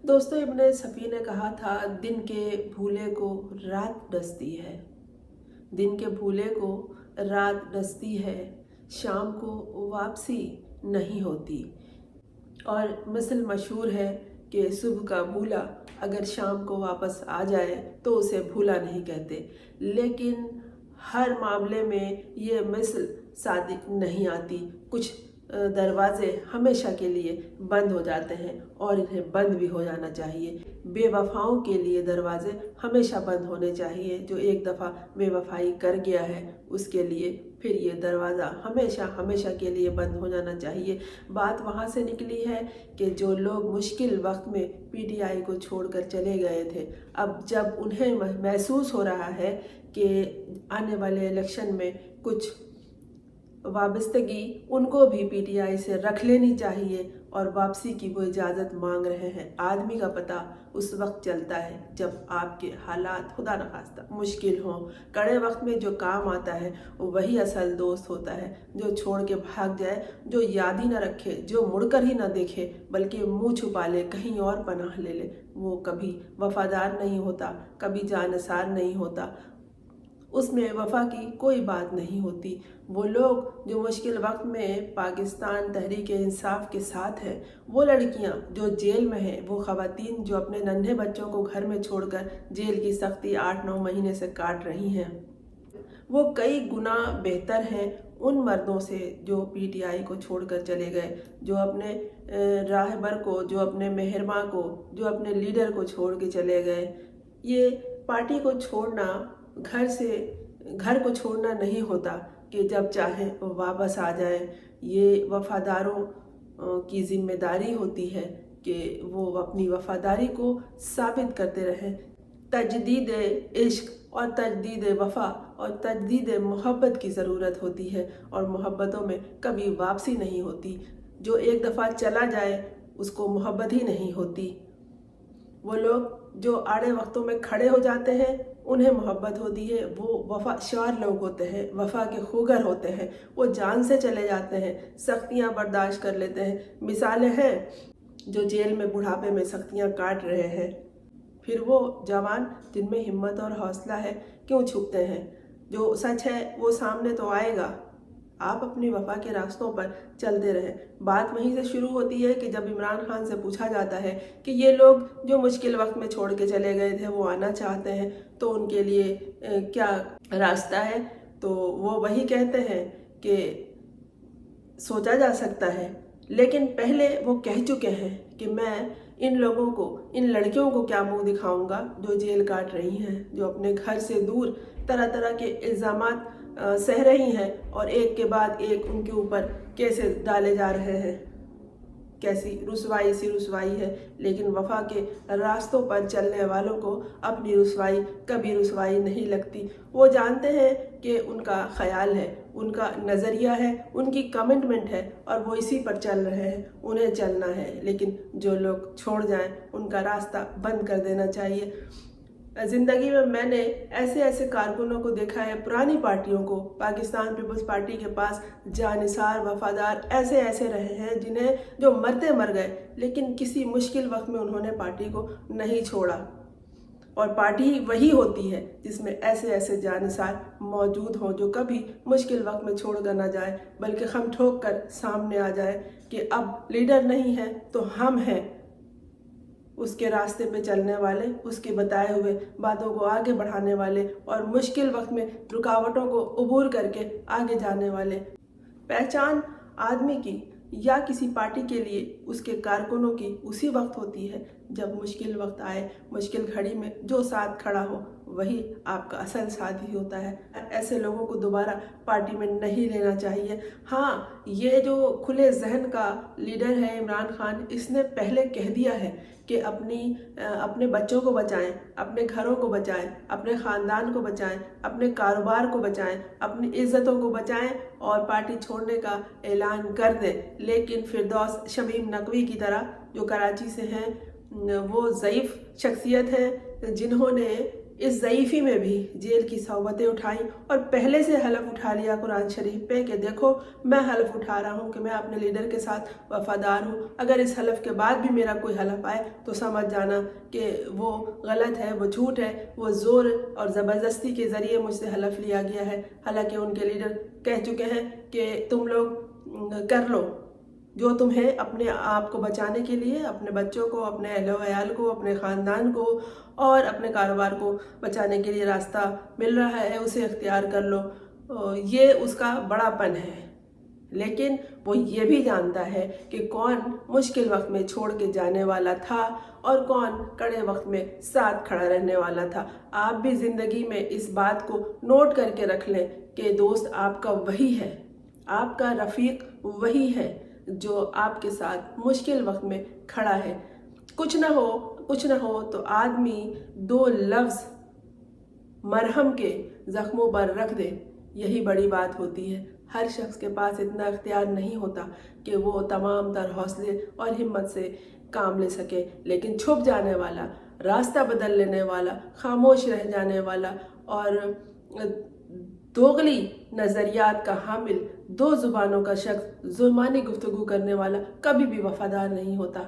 दोस्तों, इब्न सफ़ी ने कहा था, दिन के भूले को रात डसती है। दिन के भूले को रात डसती है, शाम को वापसी नहीं होती। और मिसल मशहूर है कि सुबह का भूला अगर शाम को वापस आ जाए तो उसे भूला नहीं कहते। लेकिन हर मामले में ये मिसल सादिक नहीं आती। कुछ दरवाजे हमेशा के लिए बंद हो जाते हैं और इन्हें बंद भी हो जाना चाहिए। बेवफाओं के लिए दरवाजे हमेशा बंद होने चाहिए। जो एक दफ़ा बेवफाई कर गया है उसके लिए फिर ये दरवाज़ा हमेशा हमेशा के लिए बंद हो जाना चाहिए। बात वहाँ से निकली है कि जो लोग मुश्किल वक्त में पीटीआई को छोड़कर चले गए थे, अब जब उन्हें महसूस हो रहा है कि आने वाले इलेक्शन में कुछ वाबस्तगी उनको भी पीटीआई से रख लेनी चाहिए और वापसी की वो इजाज़त मांग रहे हैं। आदमी का पता उस वक्त चलता है जब आपके हालात खुदा न खास्ता मुश्किल हों। कड़े वक्त में जो काम आता है वही असल दोस्त होता है। जो छोड़ के भाग जाए, जो याद ही न रखे, जो मुड़कर ही न देखे बल्कि मुंह छुपा ले, कहीं और पनाह ले ले, वो कभी वफादार नहीं होता, कभी जानसार नहीं होता। उसमें वफा की कोई बात नहीं होती। वो लोग जो मुश्किल वक्त में पाकिस्तान तहरीक इंसाफ के साथ हैं, वो लड़कियां जो जेल में हैं, वो ख़वातीन जो अपने नन्हे बच्चों को घर में छोड़कर जेल की सख्ती 8-9 महीने से काट रही हैं, वो कई गुना बेहतर हैं उन मर्दों से जो पीटीआई को छोड़कर चले गए, जो अपने राहबर को, जो अपने मेहरमा को, जो अपने लीडर को छोड़ के चले गए। ये पार्टी को छोड़ना, घर को छोड़ना नहीं होता कि जब चाहे वो वापस आ जाए। ये वफादारों की जिम्मेदारी होती है कि वो अपनी वफादारी को साबित करते रहें। तजदीद इश्क और तजदीद वफा और तजदीद मोहब्बत की ज़रूरत होती है और मोहब्बतों में कभी वापसी नहीं होती। जो एक दफ़ा चला जाए उसको मोहब्बत ही नहीं होती। वो लोग जो आड़े वक्तों में खड़े हो जाते हैं उन्हें मोहब्बत होती है। वो वफादार लोग होते हैं, वफा के खूगर होते हैं। वो जान से चले जाते हैं, सख्तियाँ बर्दाश्त कर लेते हैं। मिसालें हैं जो जेल में बुढ़ापे में सख्तियाँ काट रहे हैं। फिर वो जवान जिनमें हिम्मत और हौसला है क्यों छुपते हैं? जो सच है वो सामने तो आएगा। आप अपनी वफा के रास्तों पर चलते रहें। बात वहीं से शुरू होती है कि जब इमरान खान से पूछा जाता है कि ये लोग जो मुश्किल वक्त में छोड़ के चले गए थे वो आना चाहते हैं तो उनके लिए क्या रास्ता है, तो वो वही कहते हैं कि सोचा जा सकता है। लेकिन पहले वो कह चुके हैं कि मैं इन लोगों को, इन लड़कियों को क्या मुंह दिखाऊंगा जो जेल काट रही हैं, जो अपने घर से दूर तरह तरह के इल्ज़ामात सह रही हैं और एक के बाद एक उनके ऊपर केसेस डाले जा रहे हैं। कैसी रुसवाई सी रुसवाई है। लेकिन वफा के रास्तों पर चलने वालों को अपनी रुसवाई कभी रुसवाई नहीं लगती। वो जानते हैं कि उनका ख्याल है, उनका नज़रिया है, उनकी कमिटमेंट है और वो इसी पर चल रहे हैं, उन्हें चलना है। लेकिन जो लोग छोड़ जाएं उनका रास्ता बंद कर देना चाहिए। ज़िंदगी में मैंने ऐसे ऐसे कारकुनों को देखा है, पुरानी पार्टियों को, पाकिस्तान पीपल्स पार्टी के पास जानिसार वफादार ऐसे ऐसे रहे हैं जिन्हें जो मरते मर गए, लेकिन किसी मुश्किल वक्त में उन्होंने पार्टी को नहीं छोड़ा। और पार्टी वही होती है जिसमें ऐसे ऐसे जानिसार मौजूद हों जो कभी मुश्किल वक्त में छोड़ कर ना जाए, बल्कि हम ठोक कर सामने आ जाए कि अब लीडर नहीं है तो हम हैं, उसके रास्ते पे चलने वाले, उसके बताए हुए बातों को आगे बढ़ाने वाले और मुश्किल वक्त में रुकावटों को अबूर करके आगे जाने वाले। पहचान आदमी की या किसी पार्टी के लिए उसके कारकुनों की उसी वक्त होती है जब मुश्किल वक्त आए, मुश्किल घड़ी में जो साथ खड़ा हो वही आपका असल साथी होता है। ऐसे लोगों को दोबारा पार्टी में नहीं लेना चाहिए। हाँ, ये जो खुले जहन का लीडर है इमरान खान, इसने पहले कह दिया है कि अपने बच्चों को बचाएं, अपने घरों को बचाएं, अपने ख़ानदान को बचाएं, अपने कारोबार को बचाएं, अपनी इज़्ज़तों को बचाएं और पार्टी छोड़ने का ऐलान कर दें। लेकिन फिरदौस शमीम नकवी की तरह जो कराची से हैं, वो ज़ईफ़ शख्सियत है जिन्होंने इस ज़ईफ़ी में भी जेल की सोबतें उठाई और पहले से हलफ उठा लिया कुरान शरीफ पे कि देखो मैं हलफ उठा रहा हूँ कि मैं अपने लीडर के साथ वफ़ादार हूँ, अगर इस हलफ के बाद भी मेरा कोई हलफ आए तो समझ जाना कि वो गलत है, वो झूठ है, वो ज़ोर और ज़बरदस्ती के ज़रिए मुझसे हलफ लिया गया है। हालांकि उनके लीडर कह चुके हैं कि तुम लोग कर लो जो तुम्हें अपने आप को बचाने के लिए, अपने बच्चों को, अपने अहलो अयाल को, अपने ख़ानदान को और अपने कारोबार को बचाने के लिए रास्ता मिल रहा है उसे इख्तियार कर लो। ये उसका बड़ापन है। लेकिन वो ये भी जानता है कि कौन मुश्किल वक्त में छोड़ के जाने वाला था और कौन कड़े वक्त में साथ खड़ा रहने वाला था। आप भी ज़िंदगी में इस बात को नोट करके रख लें कि दोस्त आपका वही है, आपका रफ़ीक वही है जो आपके साथ मुश्किल वक्त में खड़ा है। कुछ ना हो तो आदमी 2 लफ्ज़ मरहम के ज़ख्मों पर रख दे, यही बड़ी बात होती है। हर शख्स के पास इतना इख्तियार नहीं होता कि वो तमाम तर हौसले और हिम्मत से काम ले सके, लेकिन छुप जाने वाला, रास्ता बदल लेने वाला, खामोश रह जाने वाला और दोगली नज़रियात का हामिल, 2 ज़ुबानों का शख्स, जुर्मानी गुफ्तगू करने वाला कभी भी वफ़ादार नहीं होता।